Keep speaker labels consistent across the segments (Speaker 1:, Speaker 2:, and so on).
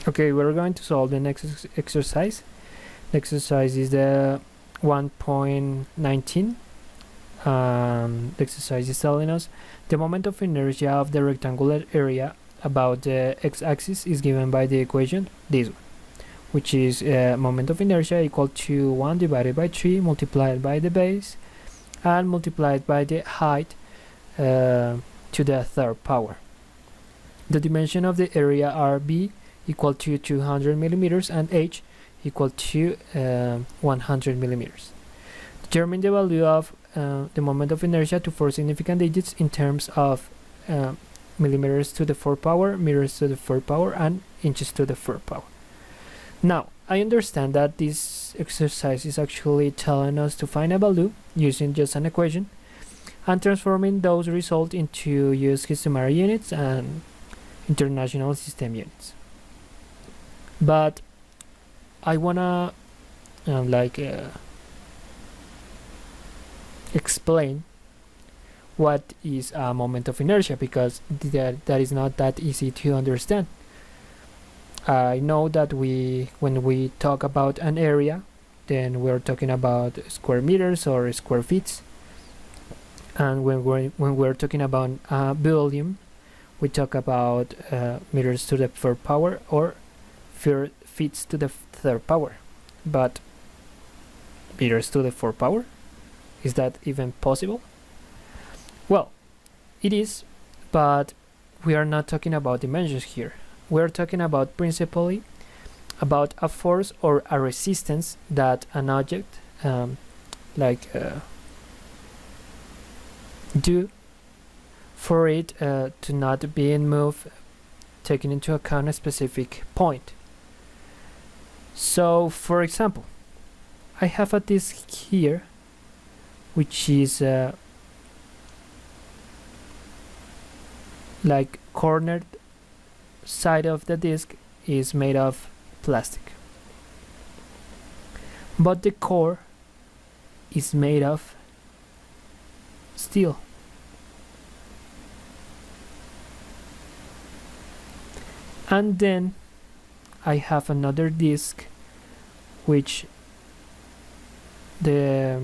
Speaker 1: Okay, we're going to solve the next exercise. The exercise is the 1.19. The exercise is telling us the moment of inertia of the rectangular area about the x-axis is given by the equation, this one, which is moment of inertia equal to 1 divided by 3 multiplied by the base and multiplied by the height to the third power. The dimension of the area are b equal to 200 millimeters and h equal to 100 millimeters. Determine the value of the moment of inertia to 4 significant digits in terms of millimeters to the 4th power, meters to the 4th power, and inches to the 4th power. Now, I understand that this exercise is actually telling us to find a value using just an equation and transforming those results into US customary units and international system units. But I wanna explain what is a moment of inertia, because that is not that easy to understand. I know that when we talk about an area, then we're talking about square meters or square feet, and when we're talking about volume, we talk about meters to the 4th power or feet to the 3rd power. But meters to the 4th power, is that even possible? Well, it is, but we are not talking about dimensions here. We are talking about principally about a force or a resistance that an object do for it to not being moved, taking into account a specific point. So, for example, I have a disk here, which is cornered side of the disk is made of plastic, but the core is made of steel. And then I have another disk which the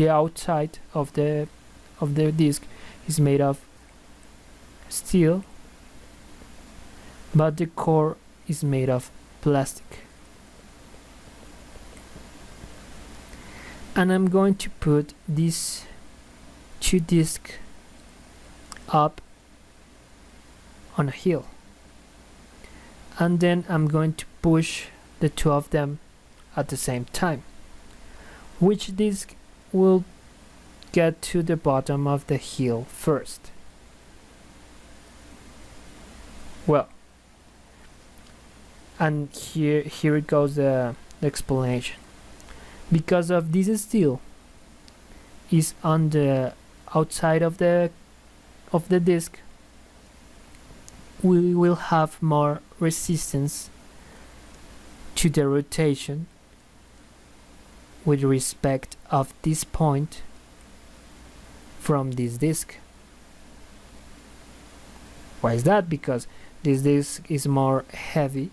Speaker 1: outside of the disk is made of steel, but the core is made of plastic. And I'm going to put these two discs up on a hill, and then I'm going to push the two of them at the same time. Which disc will get to the bottom of the hill first? Well, and here it goes the explanation. Because of this steel is on the outside of the disc, we will have more resistance to the rotation with respect of this point from this disc. Why is that? Because this disc is more heavy,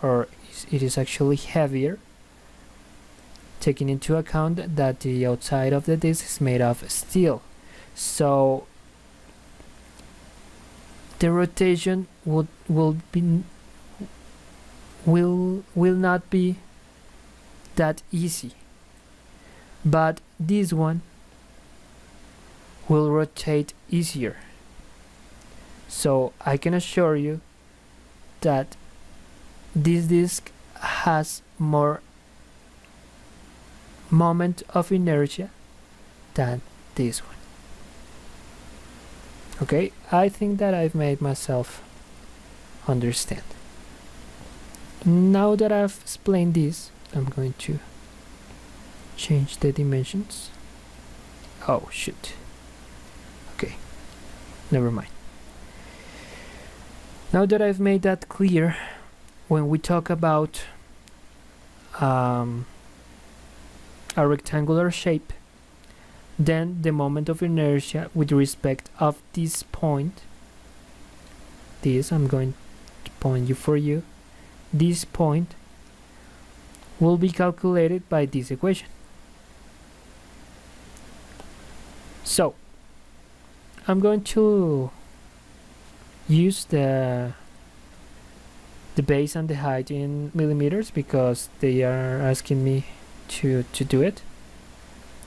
Speaker 1: or it is actually heavier, taking into account that the outside of the disc is made of steel. So the rotation will not be that easy, but this one will rotate easier. So I can assure you that this disc has more moment of inertia than this one. Okay, I think that I've made myself understand. Now that I've explained this, I'm going to change the dimensions. Oh shoot. Okay, never mind. Now that I've made that clear, when we talk about a rectangular shape, then the moment of inertia with respect of this point, this I'm going to point you for you, this point will be calculated by this equation. So I'm going to use the base and the height in millimeters because they are asking me to do it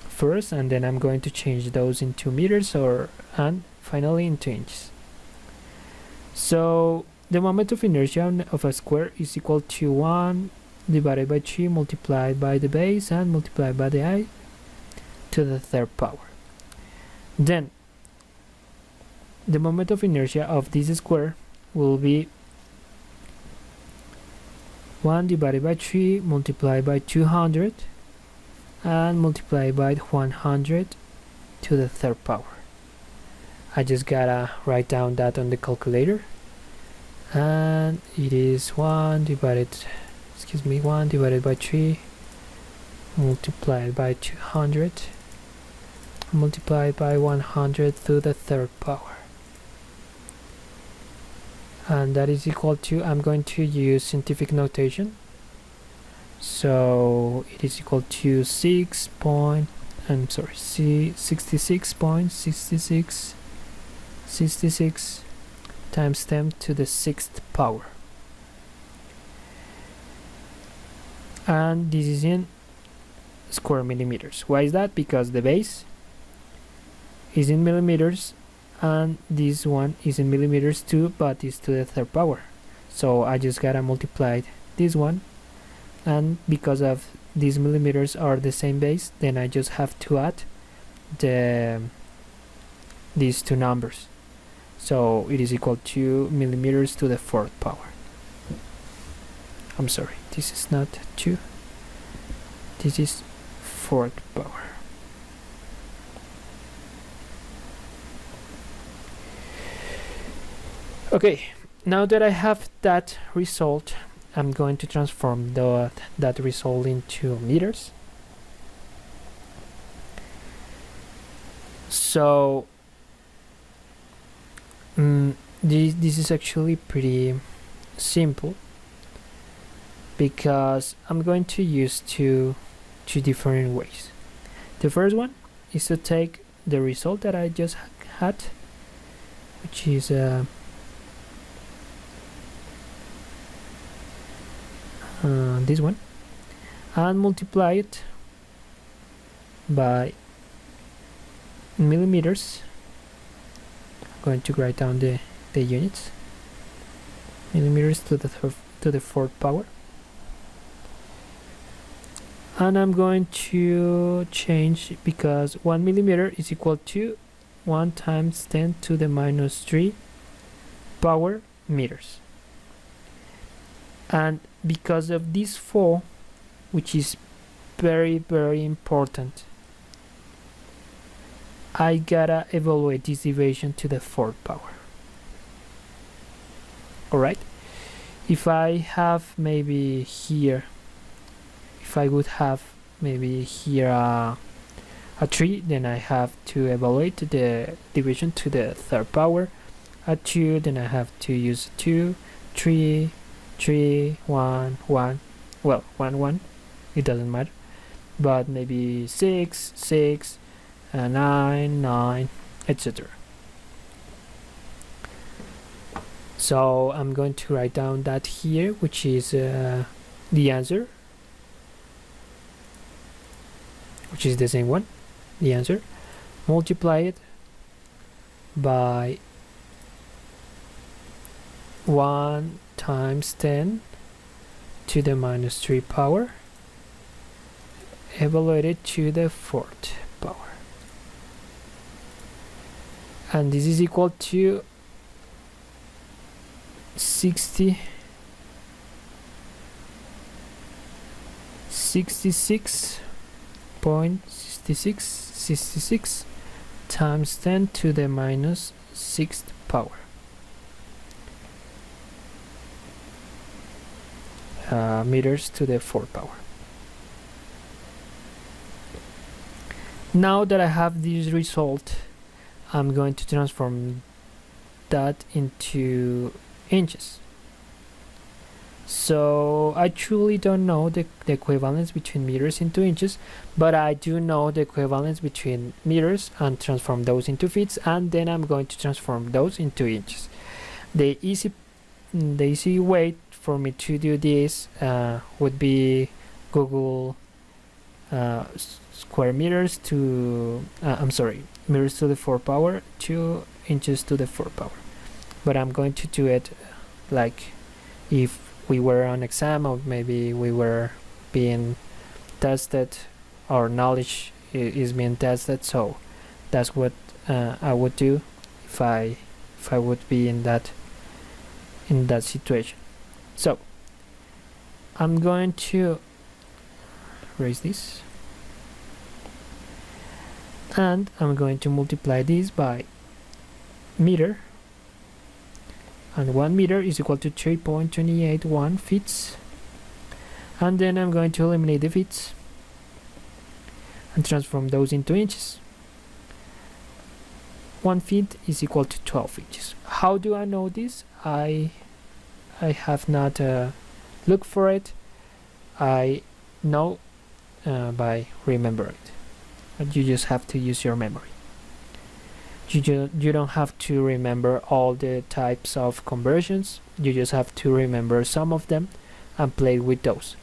Speaker 1: first, and then I'm going to change those into meters and finally into inches. So the moment of inertia of a square is equal to 1 divided by 3 multiplied by the base and multiplied by the height to the third power. Then the moment of inertia of this square will be 1 divided by 3 multiplied by 200 and multiplied by 100 to the third power. I just gotta write down that on the calculator, and it is 1 divided by 3 multiplied by 200 multiplied by 100 to the third power, and that is equal to, I'm going to use scientific notation, so it is equal to 66.66 times 10 to the 6th power, and this is in square millimeters. Why is that? Because the base is in millimeters and this one is in millimeters too, but it's to the third power, so I just gotta multiply this one, and because of these millimeters are the same base, then I just have to add these two numbers, so it is equal to millimeters to the fourth power. I'm sorry, this is not 2, this is fourth power. Okay, now that I have that result, I'm going to transform that result into meters. So this is actually pretty simple because I'm going to use two different ways. The first one is to take the result that I just had, which is this one, and multiply it by millimeters. I'm going to write down the units, millimeters to the fourth power, and I'm going to change because 1 millimeter is equal to 1 times 10 to the minus 3 power meters, and because of this 4, which is very important, I gotta evaluate this deviation to the fourth power. Alright, if I have maybe here, if I would have maybe here a 3, then I have to evaluate the division to the third power. A 2, then I have to use 2, 3, 1, 1, well 1, 1, it doesn't matter, but maybe 6, 9, 9, etc. So I'm going to write down that here, which is the answer, which is the same one, the answer, multiply it by 1 times 10 to the minus 3 power, evaluated to the fourth power, and this is equal to 66.66 times 10 to the minus 6th power. Meters to the fourth power. Now that I have this result, I'm going to transform that into inches. So I truly don't know the equivalence between meters into inches, but I do know the equivalence between meters and transform those into feet, and then I'm going to transform those into inches. The easy way for me to do this would be Google square meters to meters to the 4th power to inches to the 4th power, but I'm going to do it like if we were on exam, or maybe we were being tested, our knowledge is being tested. So that's what I would do if I would be in that situation. So I'm going to erase this, and I'm going to multiply this by meter, and 1 meter is equal to 3.281 feet, and then I'm going to eliminate the feet and transform those into inches. 1 feet is equal to 12 inches. How do I know this? I have not looked for it. I know by remembering it, but you just have to use your memory. You don't have to remember all the types of conversions. You just have to remember some of them and play with those,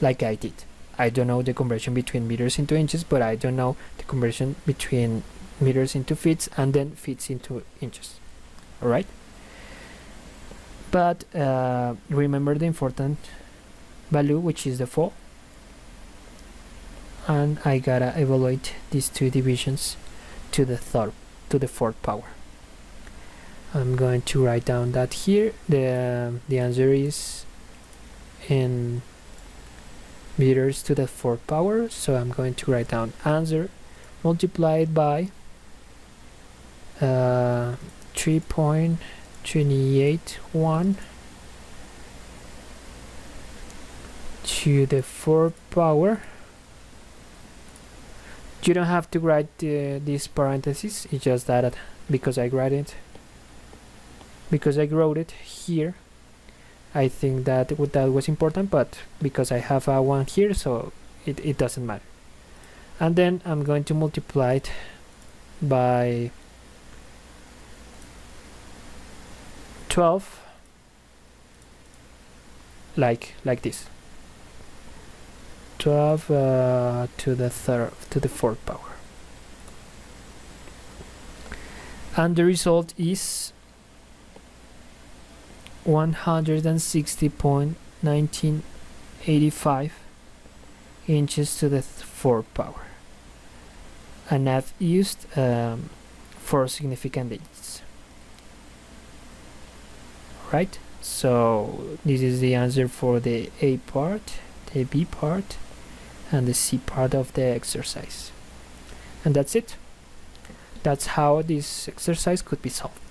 Speaker 1: like I did. I don't know the conversion between meters into inches, but I don't know the conversion between meters into feet and then feet into inches. Alright? But remember the important value, which is the 4, and I gotta evaluate these two divisions to the 4th power. I'm going to write down that here. The answer is in meters to the 4th power, so I'm going to write down answer multiplied by 3.281 to the 4th power. You don't have to write these parentheses, it's just that because I wrote it here, I think that was important, but because I have a 1 here, so it doesn't matter. And then I'm going to multiply it by 12, like this. 12 to the 4th power, and the result is 160.1985 inches to the 4th power, and I've used 4 significant digits. Right, so this is the answer for the A part, the B part, and the C part of the exercise. And that's it. That's how this exercise could be solved.